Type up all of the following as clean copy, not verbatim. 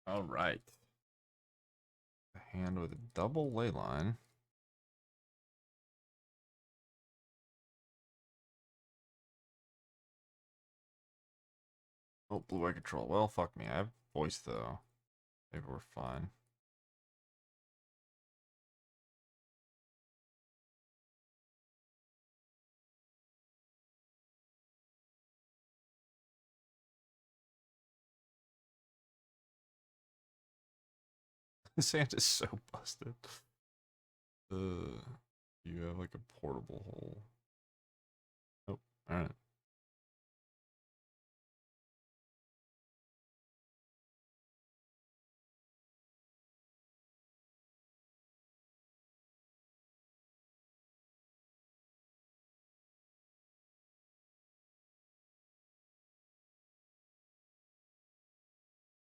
All right. A hand with a double ley line. Oh, blue eye control. Well, fuck me. I have voice though. Maybe we're fine. This hand is so busted. You have like a portable hole. Oh, all right.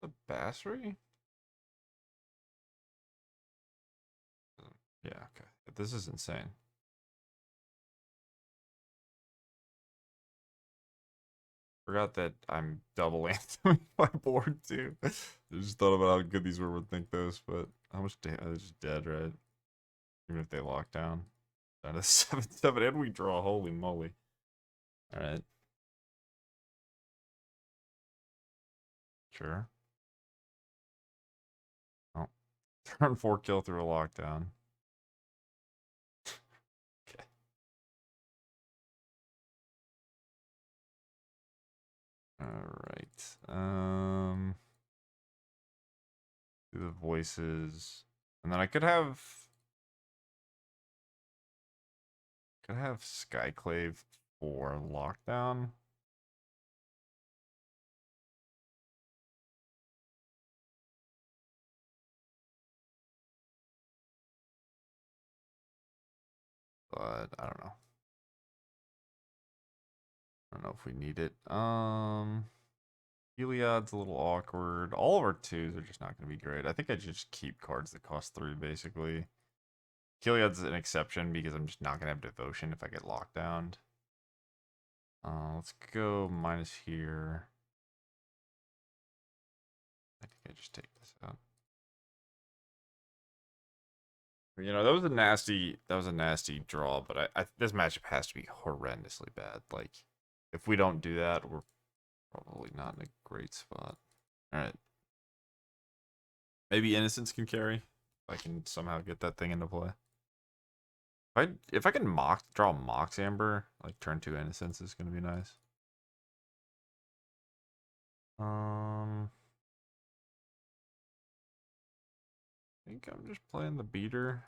The Bassery? Yeah, okay. This is insane. Forgot that I'm double antheming my board too. I just thought about how good these were would think those, but how much they're just dead, right? Even if they lock down. That is 7-7 and we draw, holy moly. Alright. Sure. Oh. Turn 4 kill through a lockdown. Okay. Alright. Do the voices. And then I could have Skyclave for lockdown. But I don't know. I don't know if we need it. Heliod's a little awkward. All of our twos are just not going to be great. I think I just keep cards that cost 3, basically. Heliod's an exception because I'm just not going to have Devotion if I get locked down. Let's go minus here. I think I just take this out. You know, that was a nasty draw, but this matchup has to be horrendously bad. Like, if we don't do that, we're probably not in a great spot. All right. Maybe Innocence can carry. If I can somehow get that thing into play. If I can draw Mox Amber, like turn 2 Innocence is gonna be nice. I think I'm just playing the beater.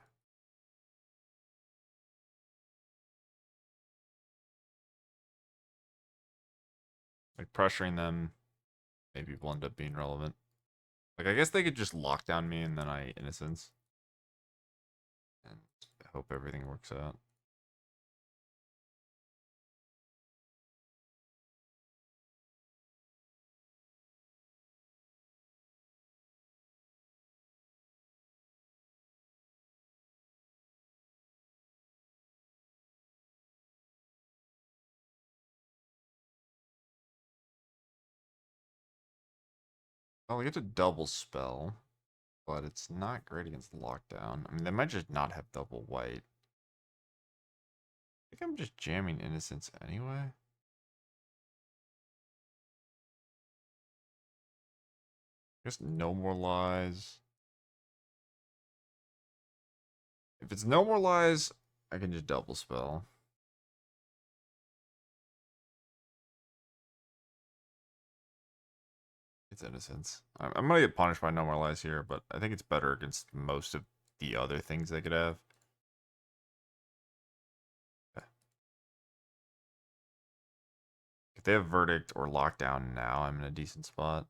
Like pressuring them maybe will end up being relevant. Like I guess they could just lock down me and then I Innocence. And I hope everything works out. Oh, I get a double spell, but it's not great against lockdown. I mean, they might just not have double white. I think I'm just jamming Innocence anyway. I guess no more lies. If it's no more lies, I can just double spell. It's Innocence. I'm gonna get punished by no more lies here, but I think it's better against most of the other things they could have. Okay. If they have Verdict or Lockdown now, I'm in a decent spot.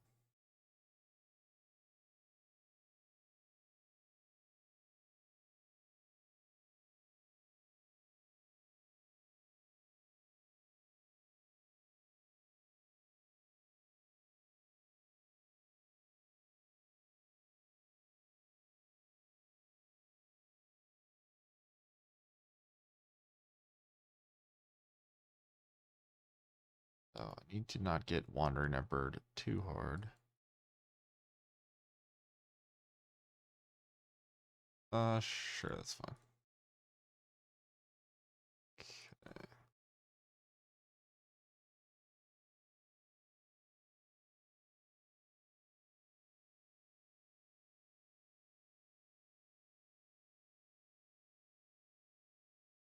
So I need to not get Wandering Bird too hard. Sure, that's fine. Okay.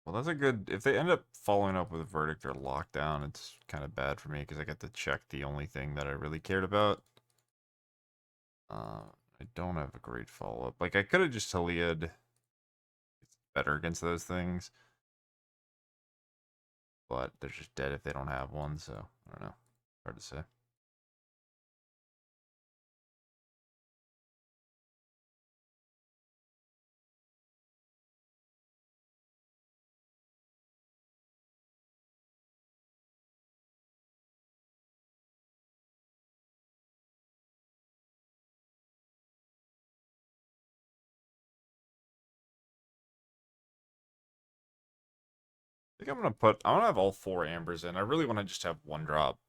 Well, that's a good. If they end up following up with verdict or lockdown, it's kind of bad for me because I get to check the only thing that I really cared about. I don't have a great follow up. Like I could have just Talia'd. It's better against those things, but they're just dead if they don't have one. So I don't know. Hard to say. I think I'm gonna put. I want to have all four ambers in. I really want to just have one drop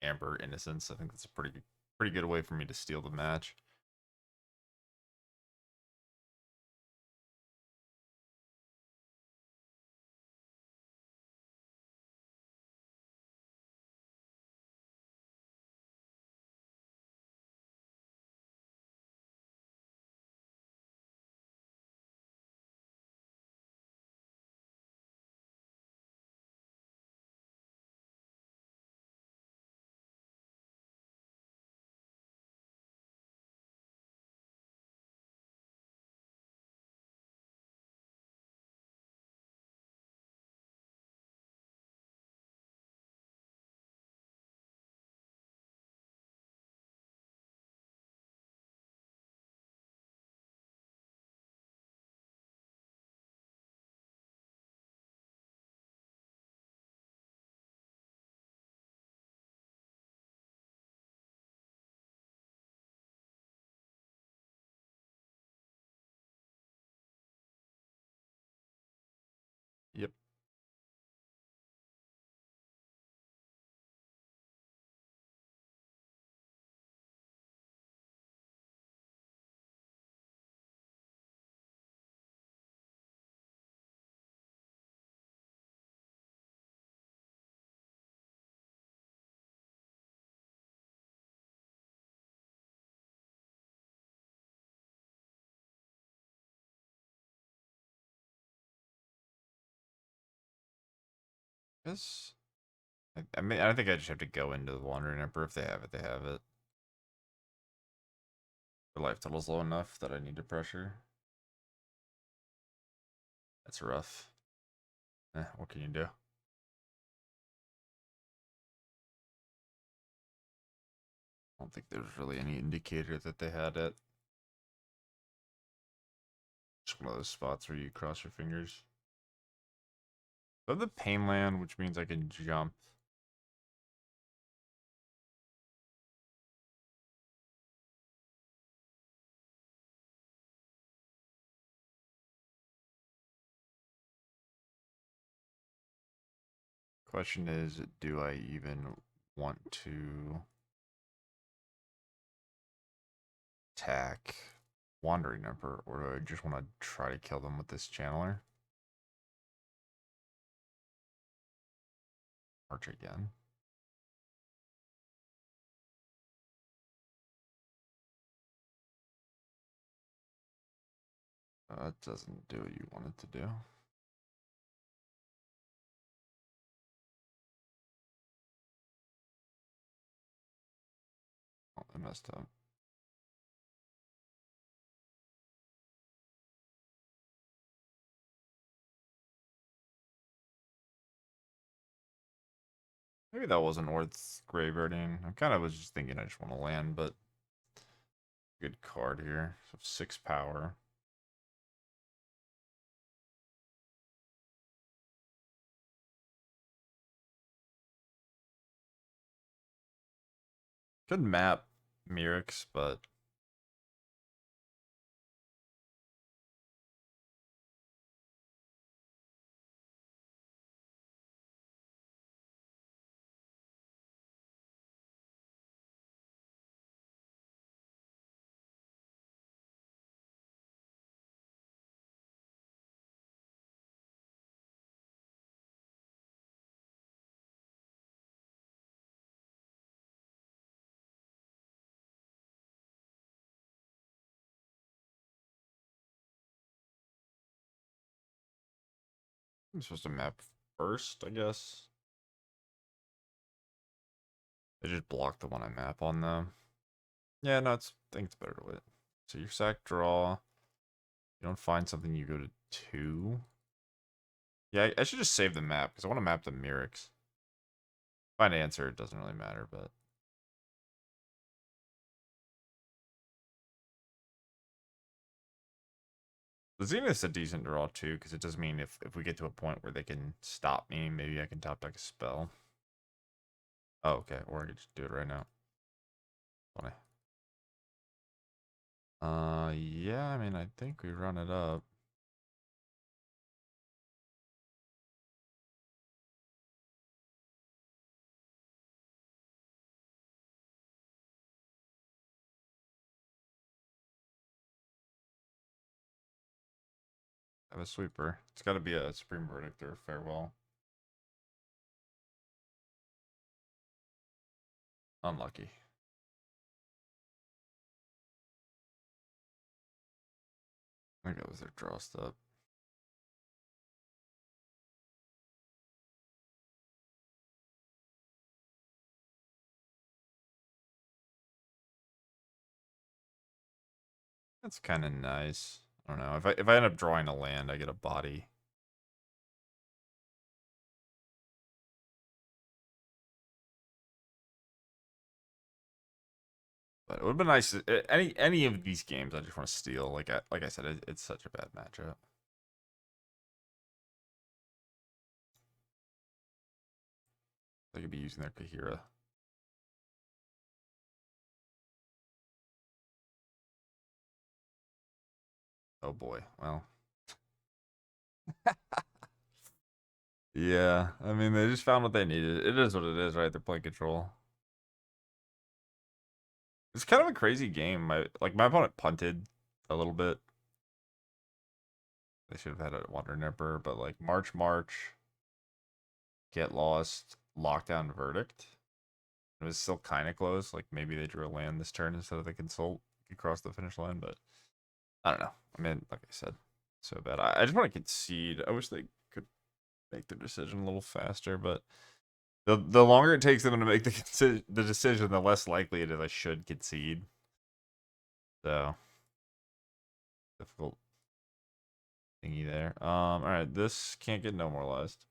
amber innocence. I think that's a pretty good way for me to steal the match. Yep. Yes. I mean, I think I just have to go into the Wandering Emperor. If they have it, they have it. Their life total's low enough that I need to pressure. That's rough. What can you do? I don't think there's really any indicator that they had it. Just one of those spots where you cross your fingers. I have the Pain Land, which means I can jump. Question is, do I even want to attack Wandering Emperor, or do I just want to try to kill them with this Channeler? March again. That doesn't do what you want it to do. Oh, I messed up. Maybe that wasn't worth graveyarding. I kind of was just thinking I just want to land, but good card here. So 6 power. Could map Mirix, but I'm supposed to map first, I guess. They just block the one I map on them. Yeah, no, I think it's better to wait. So your sack draw. You don't find something, you go to 2. Yeah, I should just save the map because I want to map the Mirrors. Find answer, it doesn't really matter, but the Zenith's a decent draw too, because it does mean if we get to a point where they can stop me, maybe I can top deck a spell. Oh, okay, or I could just do it right now. Funny. Yeah, I mean, I think we run it up. I have a sweeper. It's got to be a Supreme Verdict or a Farewell. Unlucky. I think that was their draw step. That's kind of nice. I don't know. If I end up drawing a land, I get a body. But it would have been nice. Any of these games, I just want to steal. Like I said, it's such a bad matchup. They could be using their Kahira. Oh boy. Well. Yeah. I mean, they just found what they needed. It is what it is, right? They're playing control. It's kind of a crazy game. My opponent punted a little bit. They should have had a Wandering Emperor, but like March, get lost, lockdown verdict. It was still kind of close. Like maybe they drew a land this turn instead of the consult. Could cross the finish line, but I don't know. I mean, like I said, so bad. I just want to concede. I wish they could make their decision a little faster, but the longer it takes them to make the decision, the less likely it is I should concede. So difficult thingy there. All right, this can't get no moralized.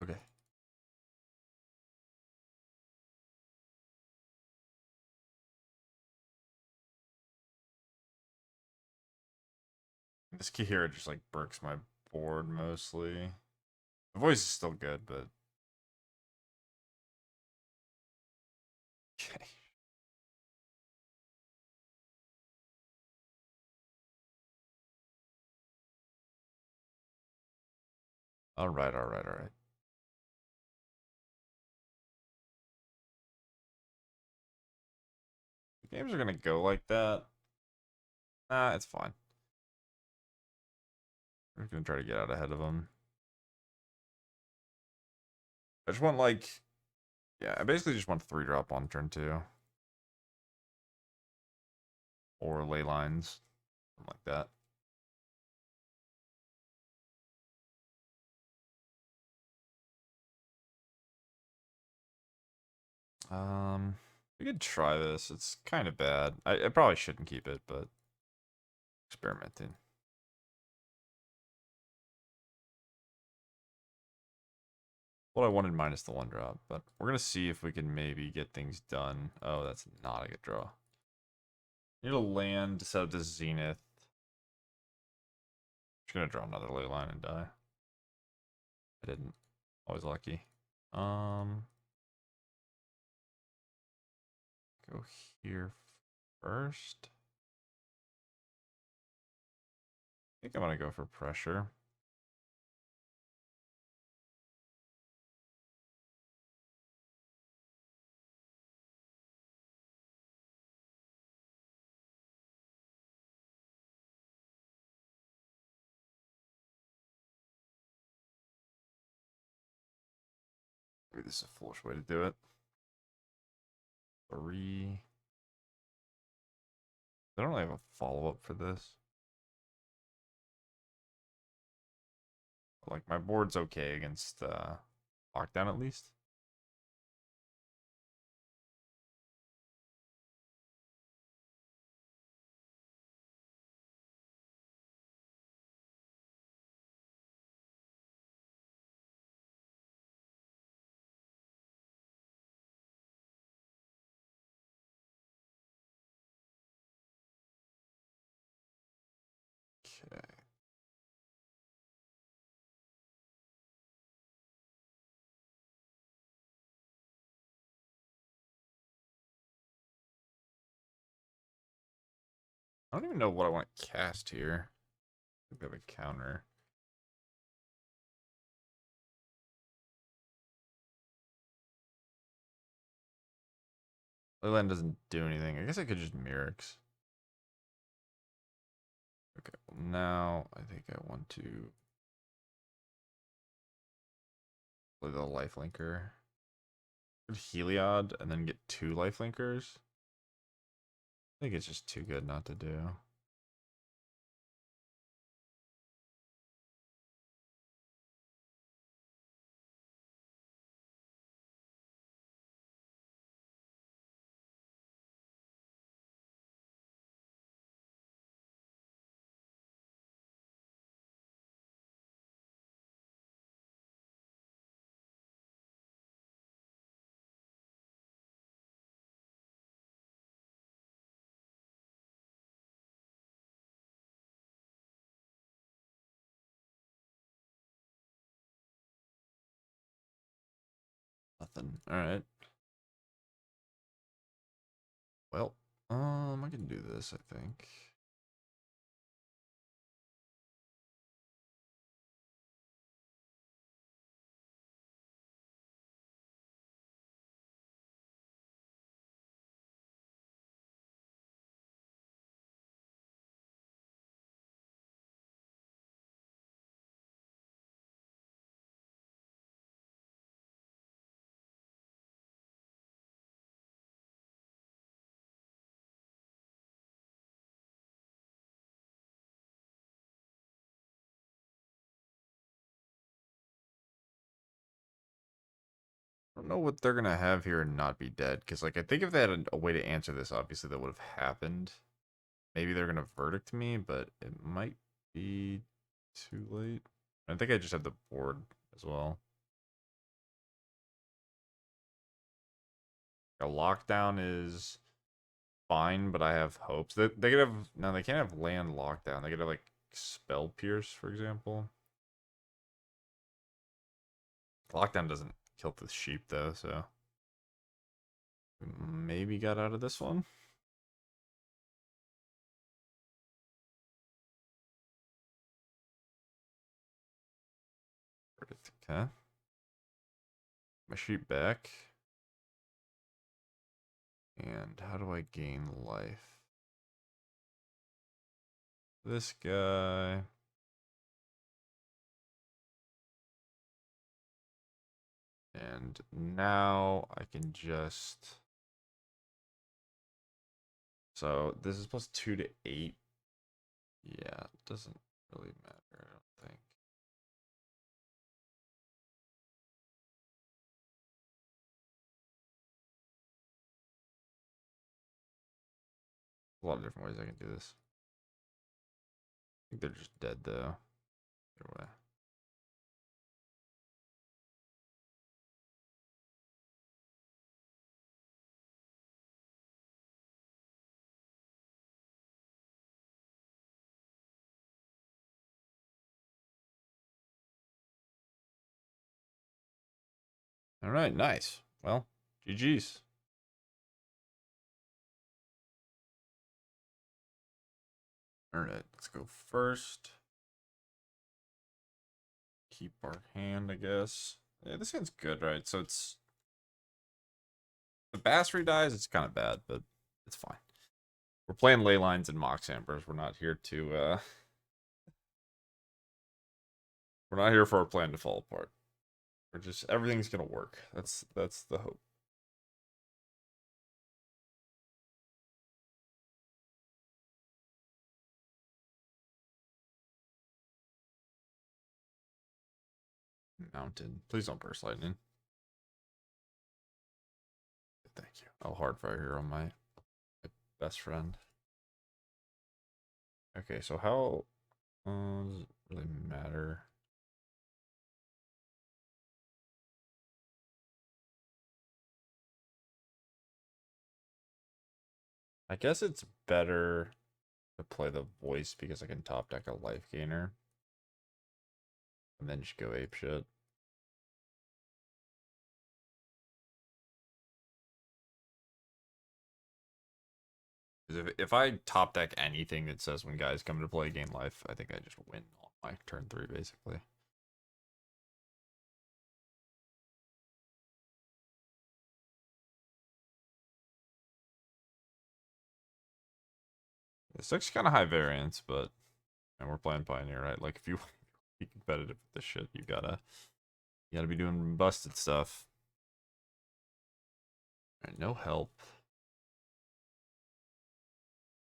Okay. This Kahira just like breaks my board mostly. The voice is still good, but okay. All right, all right, all right. The games are gonna go like that. Nah, it's fine. We're gonna try to get out ahead of them. I just want like, yeah, I basically just want 3-drop on turn 2. Or ley lines, something like that. We could try this. It's kind of bad. I probably shouldn't keep it, but experimenting. What I wanted minus the 1-drop, but we're gonna see if we can maybe get things done. Oh, that's not a good draw. Need a land to set up this Zenith. Just gonna draw another ley line and die. I didn't. Always lucky. Go here first. I think I'm gonna go for pressure. Maybe this is a foolish way to do it. 3. I don't really have a follow-up for this. Like, my board's okay against lockdown at least. Okay. I don't even know what I want to cast here. I think I have a counter. Leyline doesn't do anything. I guess I could just Mirrors. Okay, well now I think I want to play the lifelinker. Heliod and then get 2 lifelinkers. I think it's just too good not to do. Nothing. Alright. Well, I can do this, I think. I don't know what they're gonna have here and not be dead. Because, like, I think if they had a way to answer this, obviously that would have happened. Maybe they're gonna verdict me, but it might be too late. I think I just have the board as well. A lockdown is fine, but I have hopes that they could have. No, they can't have land lockdown. They could have, like, spell pierce, for example. Lockdown doesn't kill the sheep though, so maybe got out of this one. Okay. My sheep back. And how do I gain life? This guy. And now I can just... So this is plus 2 to 8. Yeah, it doesn't really matter, I don't think. A lot of different ways I can do this. I think they're just dead though. Either way. All right, nice. Well, GG's. All right, let's go first. Keep our hand, I guess. Yeah, this hand's good, right? So it's... The Basri dies, it's kind of bad, but it's fine. We're playing ley lines and mox ambers. We're not here to, we're not here for our plan to fall apart. We're just... Everything's gonna work. That's the hope. Mountain. Please don't burst lightning. Thank you. Oh, hard fire here on my best friend. Okay, so how does it really matter? I guess it's better to play the voice because I can top deck a life gainer. And then just go ape shit. If I top deck anything that says when guys come to play gain life, I think I just win on my turn 3 basically. It's actually kind of high variance, but and we're playing Pioneer, right? Like if you be competitive with this shit, you gotta be doing busted stuff. Alright, no help.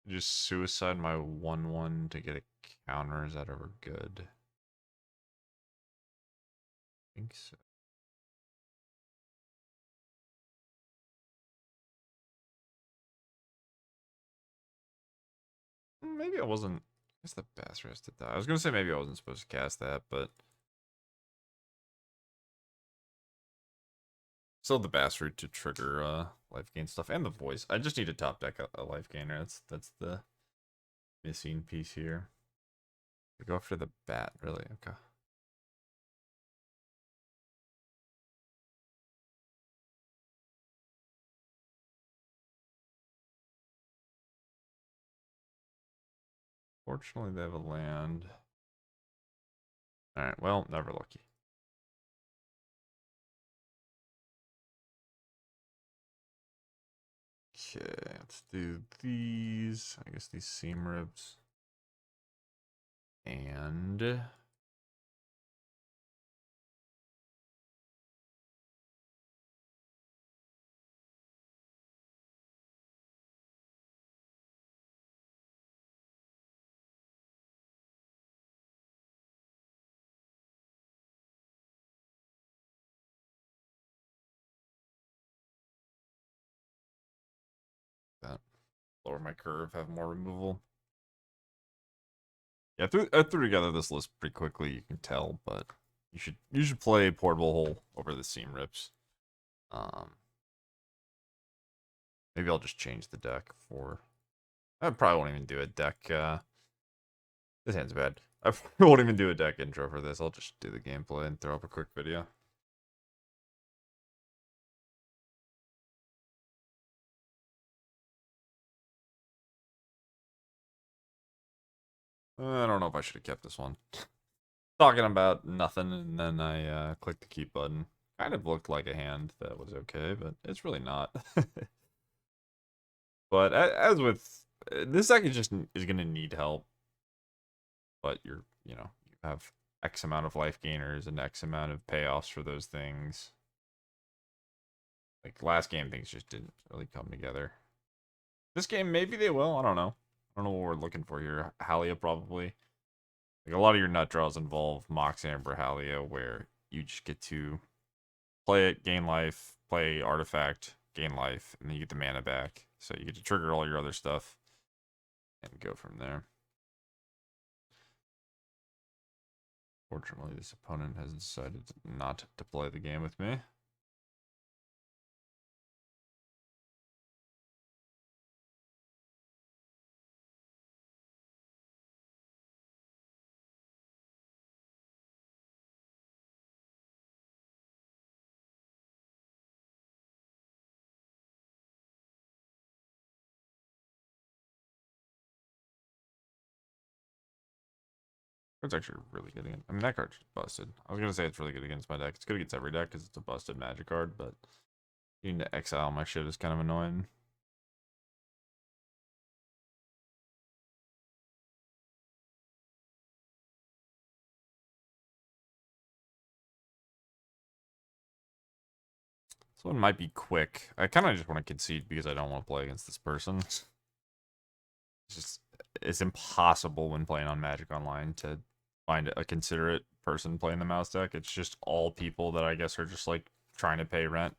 Just suicide my 1/1 to get a counter. Is that ever good? I think so. Maybe I wasn't. I guess the bastard has to die. I was gonna say maybe I wasn't supposed to cast that, but still the bastard to trigger life gain stuff and the voice. I just need to top deck a life gainer. That's the missing piece here. I go after the bat, really? Okay. Fortunately, they have a land. Alright, well, never lucky. Okay, let's do these. I guess these seam ribs. And that lower my curve, have more removal. Yeah, I threw together this list pretty quickly, you can tell, but you should play Portable Hole over the seam rips. Maybe I'll just change the deck for. I probably won't even do a deck. This hand's bad. I won't even do a deck intro for this. I'll just do the gameplay and throw up a quick video. I don't know if I should have kept this one. Talking about nothing, and then I clicked the keep button. Kind of looked like a hand that was okay, but it's really not. But as with this deck is gonna need help. But you have X amount of life gainers and X amount of payoffs for those things. Like last game, things just didn't really come together. This game, maybe they will. I don't know. I don't know what we're looking for here. Halia probably. Like a lot of your nut draws involve Mox Amber Halia, where you just get to play it, gain life, play artifact, gain life, and then you get the mana back. So you get to trigger all your other stuff and go from there. Fortunately, this opponent has decided not to play the game with me. It's actually really good against. I mean, that card's busted. I was gonna say it's really good against my deck. It's good against every deck because it's a busted magic card, but needing to exile my shit is kind of annoying. This one might be quick. I kind of just want to concede because I don't want to play against this person. It's impossible when playing on Magic Online to find a considerate person playing the mouse deck. It's just all people that I guess are just like trying to pay rent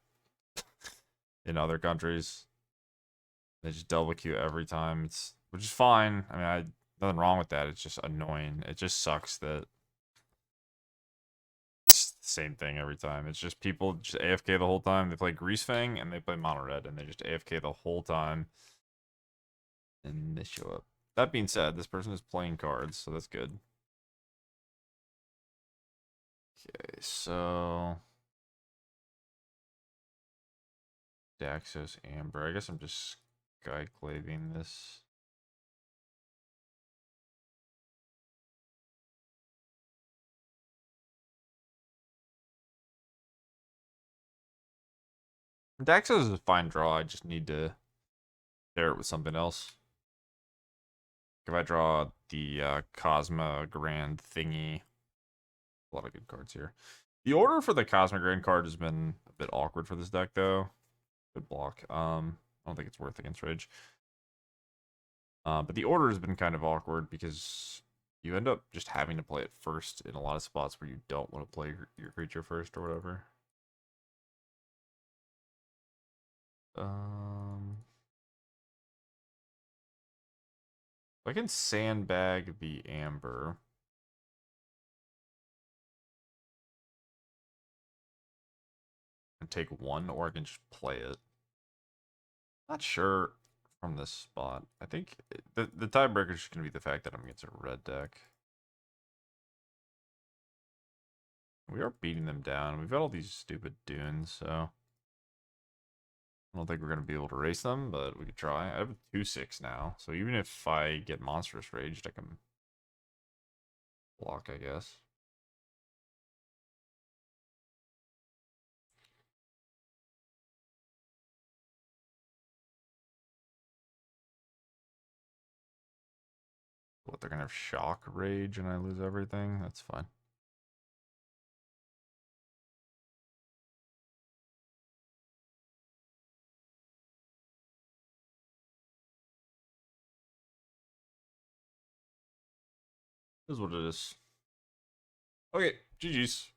in other countries. They just double queue every time. It's which is fine. I mean, nothing wrong with that. It's just annoying. It just sucks that it's the same thing every time. It's just people just AFK the whole time. They play Greasefang and they play Mono Red and they just AFK the whole time. And they show up. That being said, this person is playing cards, so that's good. Okay, so Daxos Amber. I guess I'm just skyclaving this. Daxos is a fine draw. I just need to pair it with something else. If I draw the Cosma Grand thingy, a lot of good cards here. The order for the Cosmic Grand card has been a bit awkward for this deck, though. Good block. I don't think it's worth against Rage. But the order has been kind of awkward because you end up just having to play it first in a lot of spots where you don't want to play your creature first or whatever. I can sandbag the Amber. And take one, or I can just play it. Not sure from this spot. I think the tiebreaker is going to be the fact that I'm against a red deck. We are beating them down. We've got all these stupid dunes, so I don't think we're going to be able to race them, but we could try. I have a 2-6 now, so even if I get monstrous raged, I can block, I guess. What, they're going to have shock rage and I lose everything? That's fine. This is what it is. Okay, GG's.